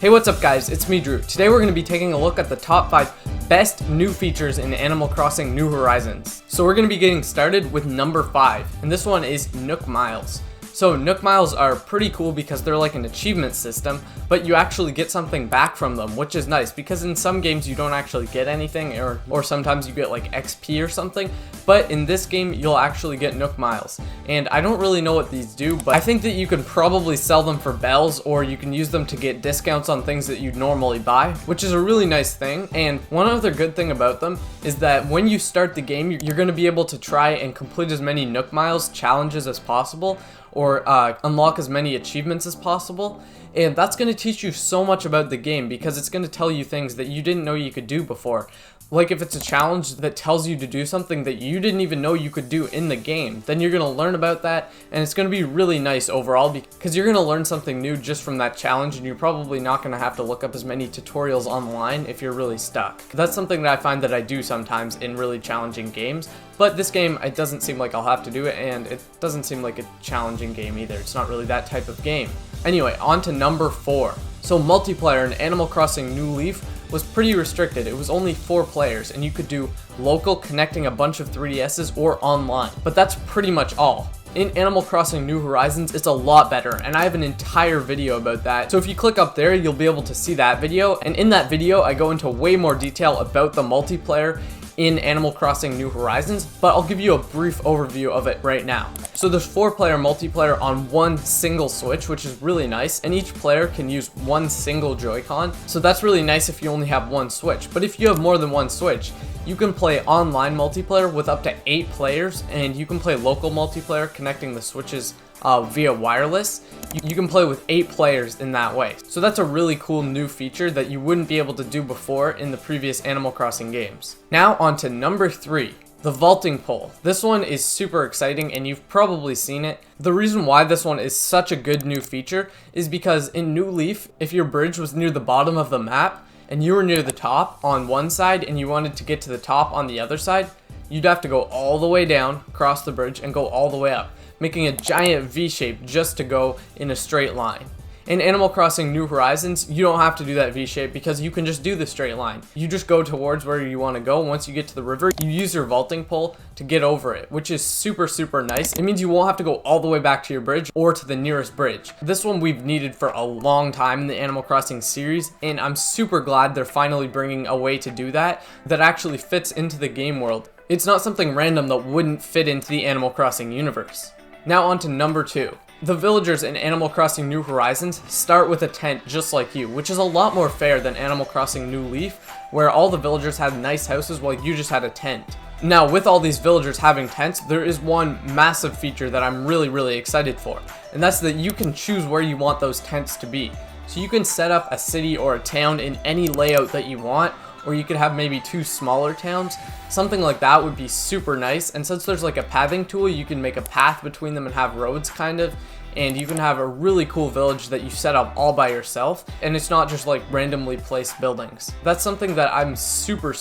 Hey, what's up guys, it's me Drew. Today we're going to be taking a look at the top 5 best new features in Animal Crossing New Horizons. So we're going to be getting started with number 5, and this one is Nook Miles. So Nook Miles are pretty cool because they're like an achievement system, but you actually get something back from them, which is nice because in some games you don't actually get anything or sometimes you get like XP or something, but in this game you'll actually get Nook Miles. And I don't really know what these do, but I think that you can probably sell them for bells or you can use them to get discounts on things that you'd normally buy, which is a really nice thing. And one other good thing about them is that when you start the game, you're going to be able to try and complete as many Nook Miles challenges as possible, or unlock as many achievements as possible, and that's going to teach you so much about the game because it's going to tell you things that you didn't know you could do before. Like if it's a challenge that tells you to do something that you didn't even know you could do in the game, then you're going to learn about that, and it's going to be really nice overall because you're going to learn something new just from that challenge, and you're probably not going to have to look up as many tutorials online if you're really stuck. That's something that I find that I do sometimes in really challenging games, but this game, it doesn't seem like I'll have to do it, and it doesn't seem like a challenging game either. It's not really that type of game. Anyway, on to number 4. So multiplayer in Animal Crossing New Leaf was pretty restricted. It was only 4 players, and you could do local, connecting a bunch of 3DSs, or online. But that's pretty much all. In Animal Crossing New Horizons, it's a lot better, and I have an entire video about that. So if you click up there, you'll be able to see that video, and in that video, I go into way more detail about the multiplayer in Animal Crossing New Horizons, but I'll give you a brief overview of it right now. So there's 4-player multiplayer on one single Switch, which is really nice, and each player can use one single Joy-Con, so that's really nice if you only have one Switch. But if you have more than one Switch, you can play online multiplayer with up to 8 players, and you can play local multiplayer connecting the Switches via wireless. You can play with 8 players in that way. So that's a really cool new feature that you wouldn't be able to do before in the previous Animal Crossing games. Now on to number 3. The vaulting pole. This one is super exciting and you've probably seen it. The reason why this one is such a good new feature is because in New Leaf, if your bridge was near the bottom of the map and you were near the top on one side and you wanted to get to the top on the other side, you'd have to go all the way down, cross the bridge, and go all the way up, making a giant V shape just to go in a straight line. In Animal Crossing New Horizons, you don't have to do that V shape because you can just do the straight line. You just go towards where you want to go. Once you get to the river, you use your vaulting pole to get over it, which is super nice. It means you won't have to go all the way back to your bridge or to the nearest bridge. This one we've needed for a long time in the Animal Crossing series, and I'm super glad they're finally bringing a way to do that that actually fits into the game world. It's not something random that wouldn't fit into the Animal Crossing universe. Now on to number 2. The villagers in Animal Crossing New Horizons start with a tent just like you, which is a lot more fair than Animal Crossing New Leaf, where all the villagers had nice houses while you just had a tent. Now, with all these villagers having tents, there is one massive feature that I'm really excited for, and that's that you can choose where you want those tents to be. So you can set up a city or a town in any layout that you want, or you could have maybe 2 smaller towns. Something like that would be super nice, and since there's like a pathing tool, you can make a path between them and have roads kind of, and you can have a really cool village that you set up all by yourself, and it's not just like randomly placed buildings. That's something that I'm super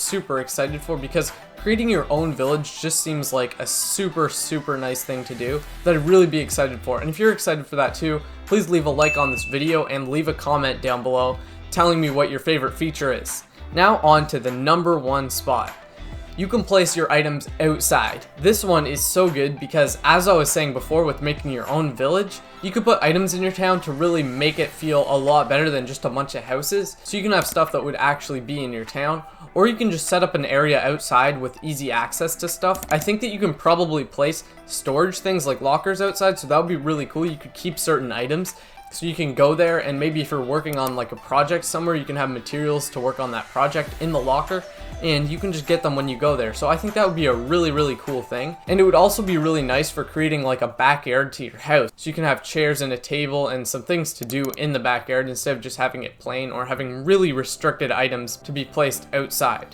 excited for because creating your own village just seems like a super nice thing to do that I'd really be excited for. And if you're excited for that too, please leave a like on this video and leave a comment down below telling me what your favorite feature is. Now on to the number 1 spot. You can place your items outside. This one is so good because, as I was saying before with making your own village, you could put items in your town to really make it feel a lot better than just a bunch of houses. So you can have stuff that would actually be in your town, or you can just set up an area outside with easy access to stuff. I think that you can probably place storage things like lockers outside, so that would be really cool. You could keep certain items. So you can go there, and maybe if you're working on like a project somewhere, you can have materials to work on that project in the locker, and you can just get them when you go there. So I think that would be a really cool thing. And it would also be really nice for creating like a backyard to your house. So you can have chairs and a table and some things to do in the backyard instead of just having it plain or having really restricted items to be placed outside.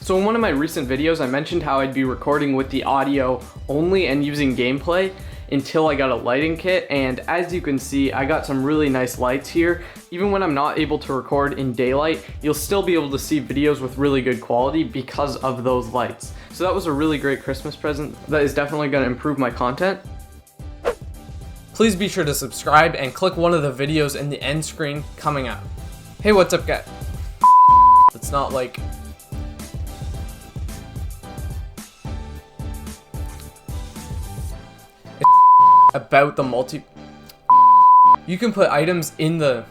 So in one of my recent videos, I mentioned how I'd be recording with the audio only and using gameplay until I got a lighting kit, and as you can see, I got some really nice lights here. Even when I'm not able to record in daylight, you'll still be able to see videos with really good quality because of those lights. So that was a really great Christmas present that is definitely going to improve my content. Please be sure to subscribe and click one of the videos in the end screen coming up. Hey, what's up, guys? It's not like... It's about the multi... You can put items in the...